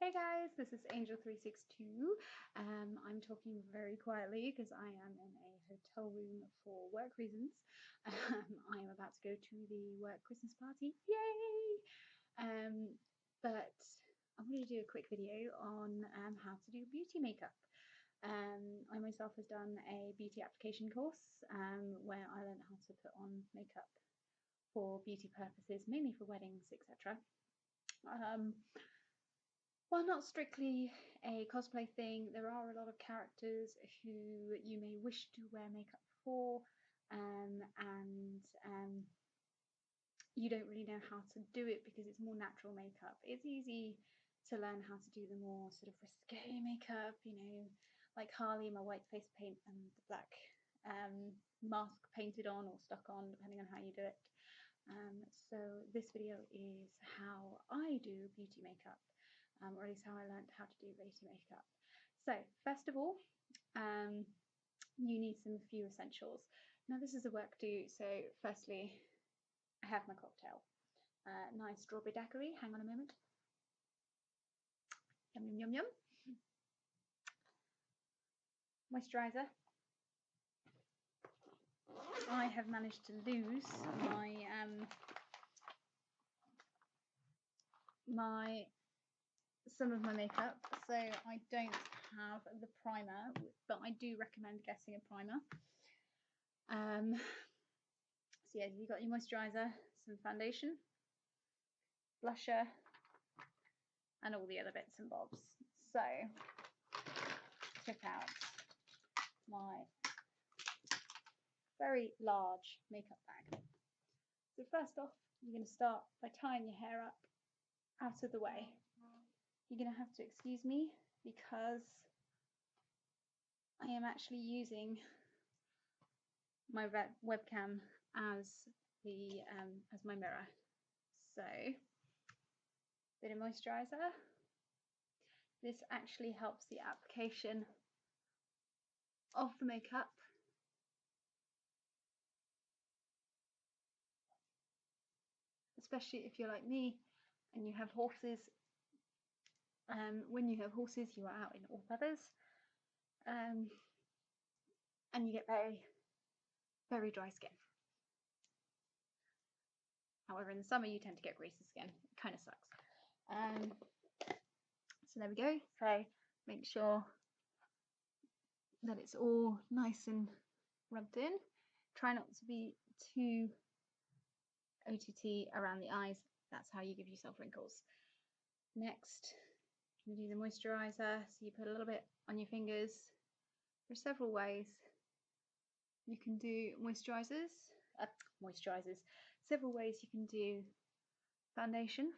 Hey guys, this is Angel362. I'm talking very quietly because I am in a hotel room for work reasons. I am about to go to the work Christmas party, yay! But I'm going to do a quick video on how to do beauty makeup. I myself has done a beauty application course where I learned how to put on makeup for beauty purposes, mainly for weddings, etc. While not strictly a cosplay thing, there are a lot of characters who you may wish to wear makeup for, and you don't really know how to do it because it's more natural makeup. It's easy to learn how to do the more sort of risque makeup, you know, like Harley, my white face paint and the black mask painted on or stuck on, depending on how you do it. So this video is how I do beauty makeup. Or at least how I learned how to do beauty makeup. So first of all, you need some few essentials. Now this is a work do, so firstly I have my cocktail. Nice strawberry daiquiri, hang on a moment. Yum yum yum yum. Moisturiser. I have managed to lose some of my makeup, so I don't have the primer, but I do recommend getting a primer. So yeah, you've got your moisturiser, some foundation, blusher, and all the other bits and bobs. So check out my very large makeup bag. So first off, you're going to start by tying your hair up out of the way. You're going to have to excuse me because I am actually using my webcam as my mirror. So bit of moisturiser. This actually helps the application of the makeup. Especially if you're like me and you have horses. When you have horses, you are out in all feathers, and you get very, very dry skin. However, in the summer you tend to get greasy skin. It kind of sucks. So there we go. So make sure that it's all nice and rubbed in. Try not to be too OTT around the eyes. That's how you give yourself wrinkles. Next, you do the moisturiser. So you put a little bit on your fingers. There are several ways you can do moisturisers. Several ways you can do foundation.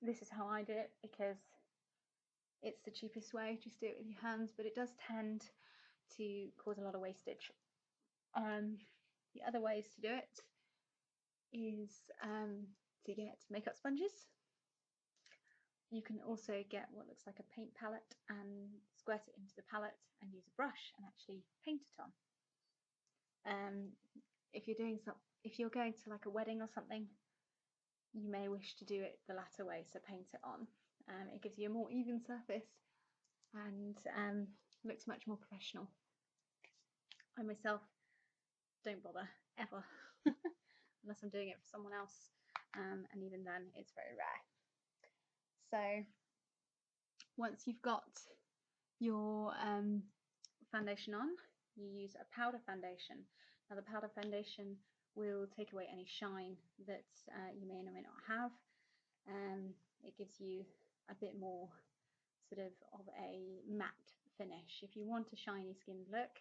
This is how I do it because it's the cheapest way. Just do it with your hands, but it does tend to cause a lot of wastage. The other ways to do it is to get makeup sponges. You can also get what looks like a paint palette and squirt it into the palette and use a brush and actually paint it on. If you're going to like a wedding or something, you may wish to do it the latter way, so paint it on. It gives you a more even surface and looks much more professional. I myself don't bother ever unless I'm doing it for someone else, and even then it's very rare. So once you've got your foundation on, you use a powder foundation. Now the powder foundation will take away any shine that you may or may not have. It gives you a bit more sort of a matte finish. If you want a shiny skinned look,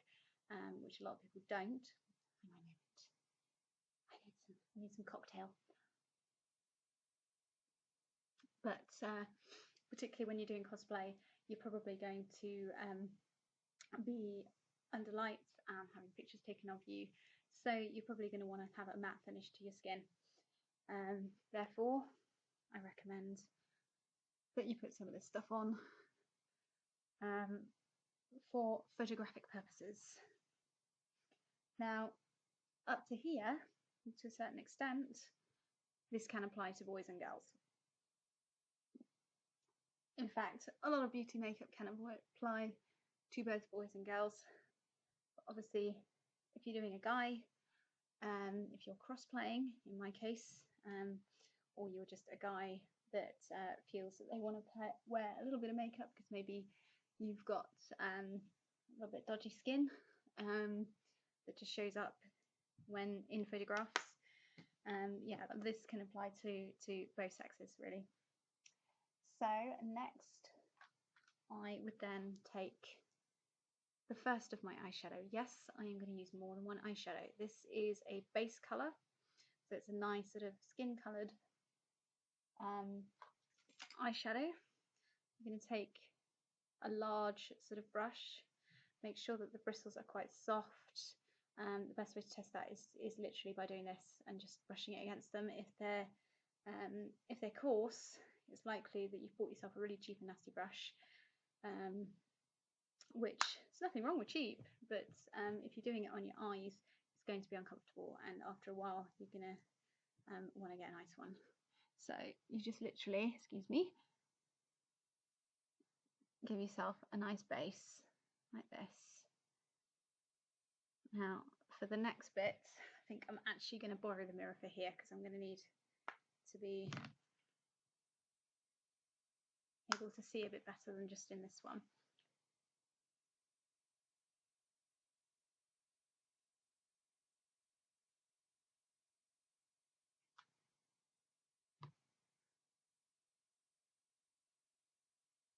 which a lot of people don't, hang on a moment, I need some cocktail. But particularly when you're doing cosplay, you're probably going to be under lights and having pictures taken of you, so you're probably going to want to have a matte finish to your skin. Therefore, I recommend that you put some of this stuff on for photographic purposes. Now, up to here, to a certain extent, this can apply to boys and girls. In fact, a lot of beauty makeup can apply to both boys and girls. But obviously, if you're doing a guy, if you're cross-playing, in my case, or you're just a guy that feels that they want to wear a little bit of makeup because maybe you've got a little bit dodgy skin that just shows up when in photographs. Yeah, this can apply to both sexes really. So next, I would then take the first of my eyeshadow. Yes, I am going to use more than one eyeshadow. This is a base colour, so it's a nice sort of skin coloured eyeshadow. I'm going to take a large sort of brush, make sure that the bristles are quite soft. The best way to test that is literally by doing this and just brushing it against them. If they're coarse, it's likely that you've bought yourself a really cheap and nasty brush, which there's nothing wrong with cheap, but if you're doing it on your eyes, it's going to be uncomfortable, and after a while you're gonna want to get a nice one. So you just literally, excuse me, give yourself a nice base like this. Now for the next bit, I think I'm actually going to borrow the mirror for here because I'm going to need to be able to see a bit better than just in this one.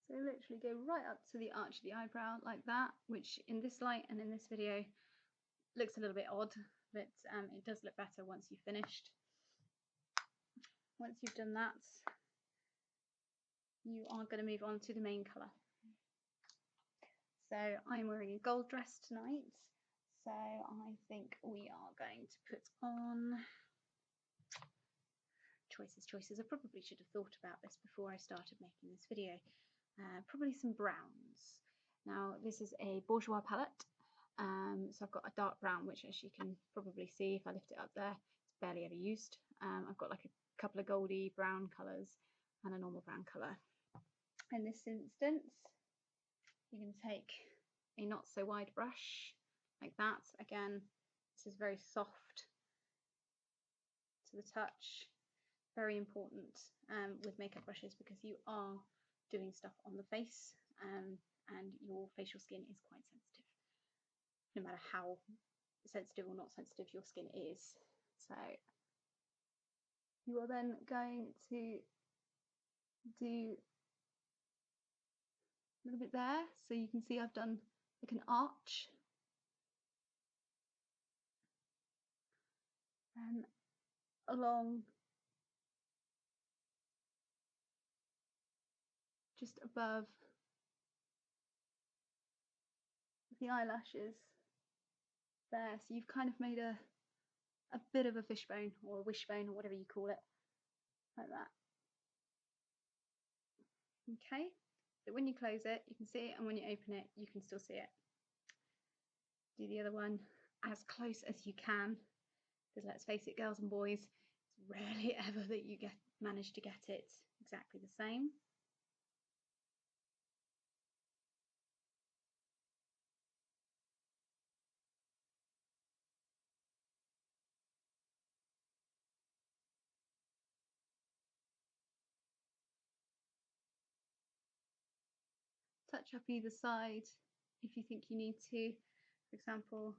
So literally go right up to the arch of the eyebrow like that, which in this light and in this video looks a little bit odd, but it does look better once you've finished. Once you've done that, you are going to move on to the main colour. So I'm wearing a gold dress tonight, so I think we are going to put on choices. I probably should have thought about this before I started making this video. Probably some browns. Now this is a Bourjois palette, so I've got a dark brown, which as you can probably see if I lift it up there, it's barely ever used. I've got like a couple of goldy brown colours and a normal brown colour. In this instance, you're going to take a not so wide brush like that. Again, this is very soft to the touch. Very important with makeup brushes because you are doing stuff on the face, and your facial skin is quite sensitive, no matter how sensitive or not sensitive your skin is. So you are then going to do a little bit there, so you can see I've done like an arch, along just above the eyelashes there. So you've kind of made a bit of a fishbone or a wishbone or whatever you call it, like that. Okay, so when you close it you can see it, and when you open it you can still see it. Do the other one as close as you can, because let's face it, girls and boys, it's rarely ever that you manage to get it exactly the same. Touch up either side if you think you need to. For example,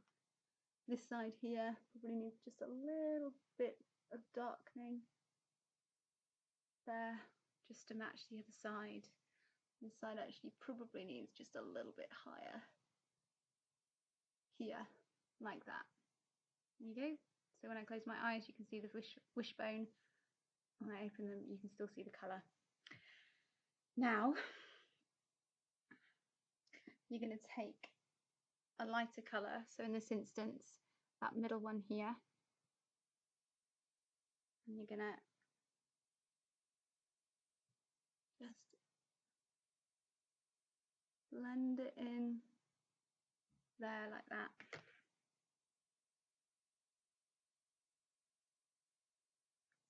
this side here probably needs just a little bit of darkening there, just to match the other side. This side actually probably needs just a little bit higher here, like that. There you go. So when I close my eyes you can see the wishbone. When I open them you can still see the colour. Now you're going to take a lighter colour, so in this instance that middle one here, and you're going to just blend it in there like that.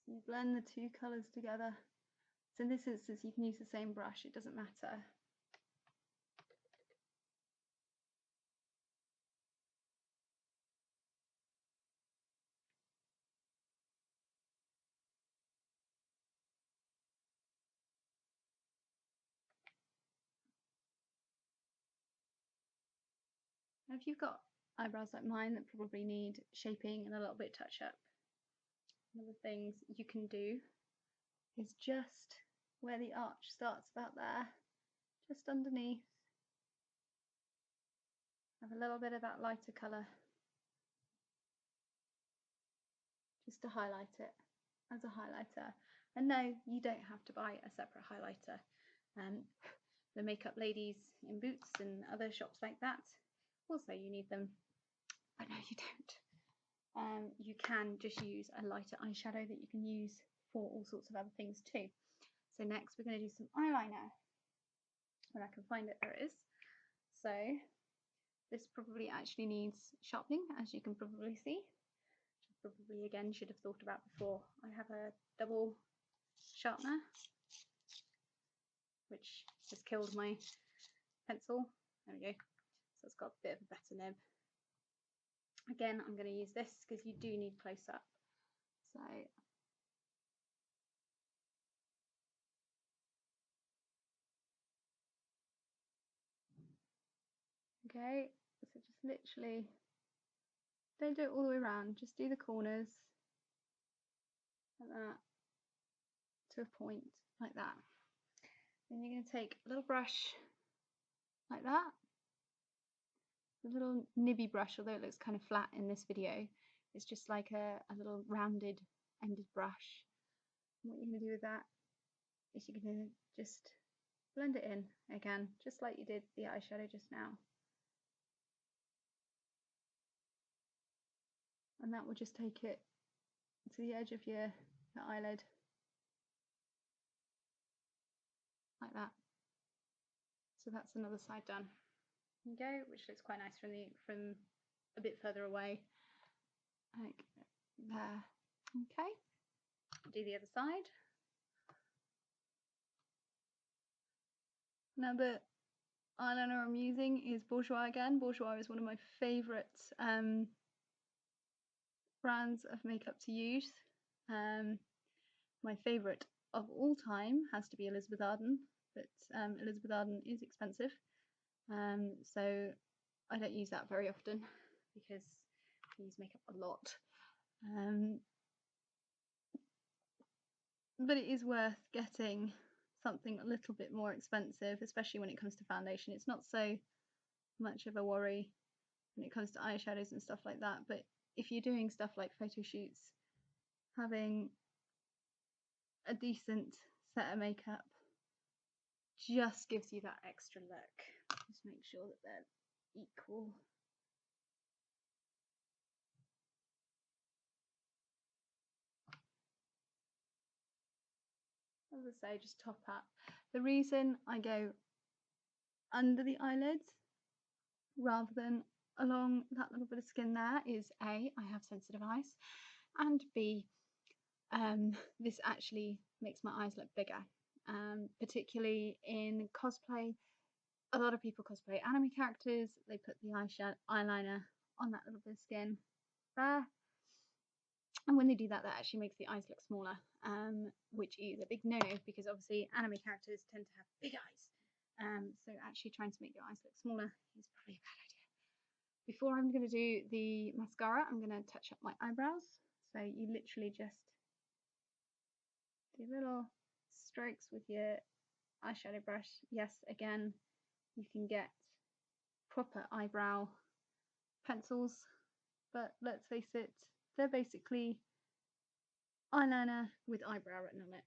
So you blend the two colours together So in this instance, you can use the same brush, it doesn't matter. And if you've got eyebrows like mine that probably need shaping and a little bit touch up, one of the things you can do is just where the arch starts, about there, just underneath, have a little bit of that lighter colour just to highlight it as a highlighter. And no, you don't have to buy a separate highlighter. The makeup ladies in Boots and other shops like that, also you need them, but no, you don't. You can just use a lighter eyeshadow that you can use for all sorts of other things too. So next we're going to do some eyeliner. When I can find it, there it is. So this probably actually needs sharpening, as you can probably see. Probably again should have thought about before. I have a double sharpener, which has killed my pencil. There we go. So it's got a bit of a better nib. Again, I'm going to use this because you do need close up. So okay, so just literally don't do it all the way around, just do the corners like that to a point like that. Then you're going to take a little brush like that, a little nibby brush, although it looks kind of flat in this video. It's just like a little rounded ended brush. And what you're going to do with that is you're going to just blend it in again, just like you did the eyeshadow just now. And that will just take it to the edge of your eyelid, like that. So that's another side done. There you go, which looks quite nice from a bit further away, like there. Okay, do the other side. Now the eyeliner I'm using is Bourjois again. Bourjois is one of my favourite brands of makeup to use. My favourite of all time has to be Elizabeth Arden, but Elizabeth Arden is expensive, so I don't use that very often because I use makeup a lot. But it is worth getting something a little bit more expensive, especially when it comes to foundation. It's not so much of a worry when it comes to eyeshadows and stuff like that, but if you're doing stuff like photo shoots, having a decent set of makeup just gives you that extra look. Just make sure that they're equal. As I say, just top up. The reason I go under the eyelids rather than along that little bit of skin there is A, I have sensitive eyes, and B, this actually makes my eyes look bigger, particularly in cosplay. A lot of people cosplay anime characters, they put the eyeliner on that little bit of skin there, and when they do that, that actually makes the eyes look smaller, which is a big no-no because obviously anime characters tend to have big eyes, so actually trying to make your eyes look smaller is probably a bad idea. Before I'm going to do the mascara, I'm going to touch up my eyebrows. So you literally just do little strokes with your eyeshadow brush. Yes, again, you can get proper eyebrow pencils, but let's face it, they're basically eyeliner with eyebrow written on it.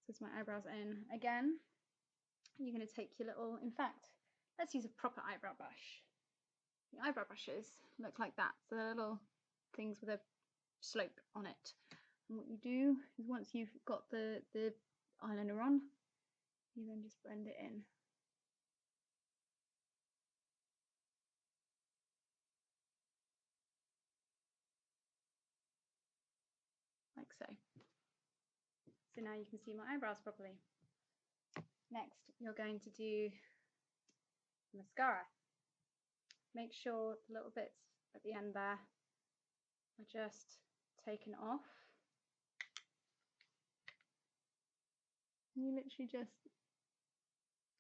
So it's my eyebrows in. Again, you're going to take your little, in fact, let's use a proper eyebrow brush. The eyebrow brushes look like that, so they're little things with a slope on it. And what you do is once you've got the eyeliner on, you then just blend it in. so. So now you can see my eyebrows properly. Next, you're going to do mascara. Make sure the little bits at the end there are just taken off. And you literally just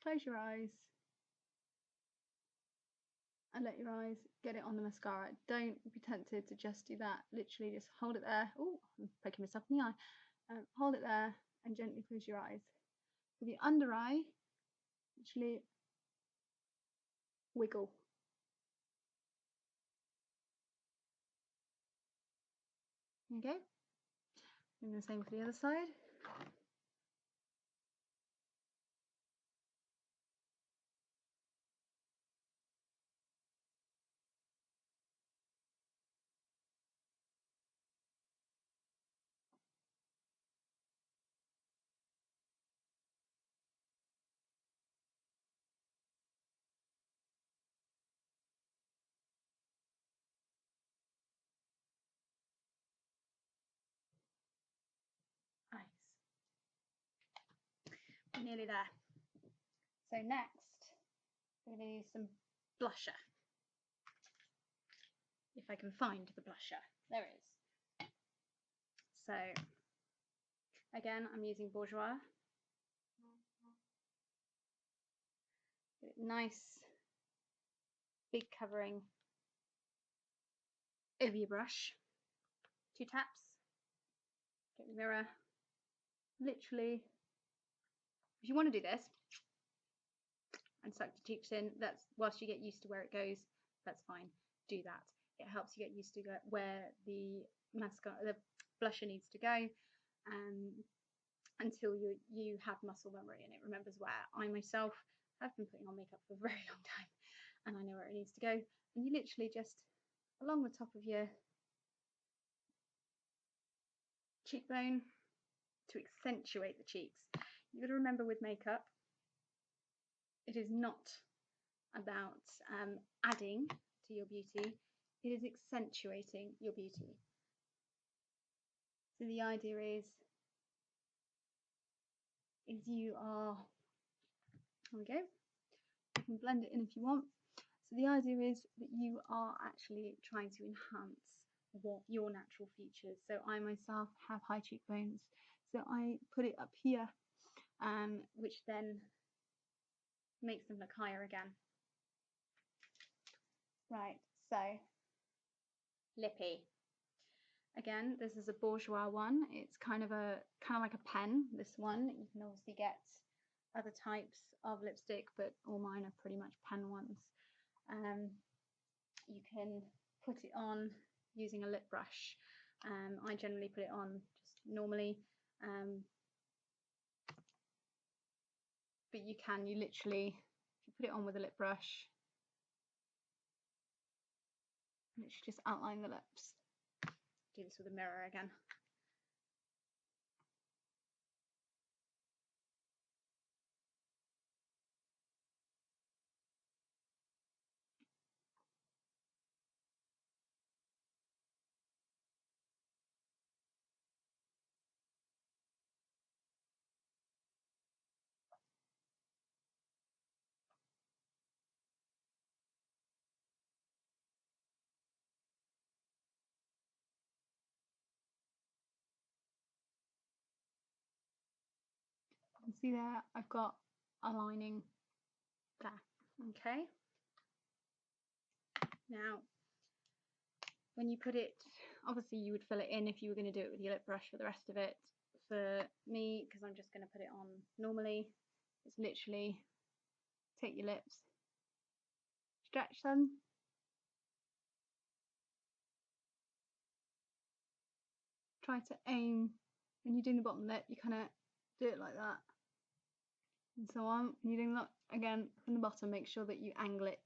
close your eyes and let your eyes get it on the mascara. Don't be tempted to just do that. Literally just hold it there. Oh, I'm poking myself in the eye. Hold it there and gently close your eyes. For the under eye, literally wiggle. Okay. And the same for the other side. Nice. We're nearly there. So next, we're going to use some blusher. If I can find the blusher. There it is. So, again, I'm using Bourjois. Get it nice, big covering over your brush. 2 taps. Get the mirror. Literally, if you want to do this and suck the cheeks in, that's whilst you get used to where it goes, that's fine. Do that. It helps you get used to where the blusher needs to go, until you have muscle memory and it remembers where. I myself have been putting on makeup for a very long time, and I know where it needs to go. And you literally just along the top of your cheekbone to accentuate the cheeks. You've got to remember with makeup, it is not about adding to your beauty, it is accentuating your beauty. So the idea is you are, there we go, you can blend it in if you want. So the idea is that you are actually trying to enhance your natural features. So I myself have high cheekbones, so I put it up here, which then makes them look higher again. Right, so lippy. Again, this is a Bourjois one. It's kind of like a pen, this one. You can obviously get other types of lipstick, but all mine are pretty much pen ones. You can put it on using a lip brush. I generally put it on just normally, but you literally, if you put it on with a lip brush, literally just outline the lips. Do this with a mirror again. You can see there I've got a lining there. Okay. Now, when you put it, obviously you would fill it in if you were going to do it with your lip brush for the rest of it. For me, because I'm just going to put it on normally, it's literally take your lips, stretch them, try to aim, when you're doing the bottom lip, you kind of do it like that, and so on. When you're doing that again from the bottom, make sure that you angle it.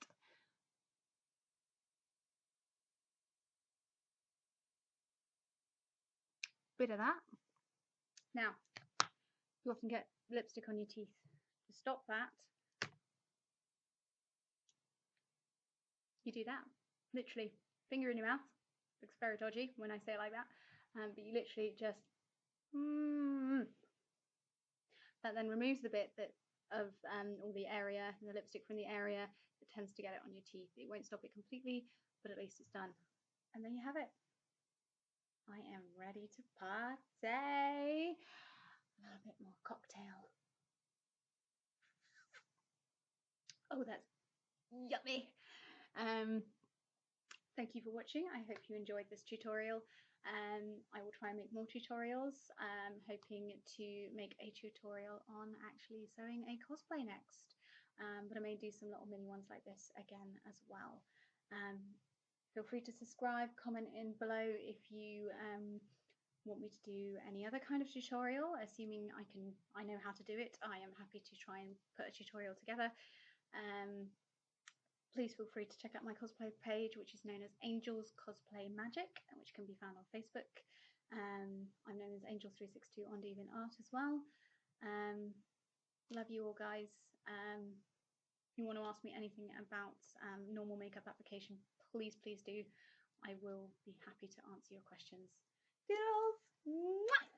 Bit of that. Now, you often get lipstick on your teeth. To stop that, you do that. Literally, finger in your mouth. Looks very dodgy when I say it like that, but you literally just That then removes the bit that of all the area, the lipstick from the area that tends to get it on your teeth. It won't stop it completely, but at least it's done. And there you have it. I am ready to party. A little bit more cocktail. Oh, that's yummy. Thank you for watching. I hope you enjoyed this tutorial. I will try and make more tutorials. Hoping to make a tutorial on actually sewing a cosplay next. But I may do some little mini ones like this again as well. Feel free to subscribe, comment in below if you want me to do any other kind of tutorial. Assuming I know how to do it, I am happy to try and put a tutorial together. Please feel free to check out my cosplay page, which is known as Angels Cosplay Magic, which can be found on Facebook. I'm known as Angel362 on DeviantArt as well. Love you all, guys. If you want to ask me anything about normal makeup application, please do. I will be happy to answer your questions. Toodles! Mwah!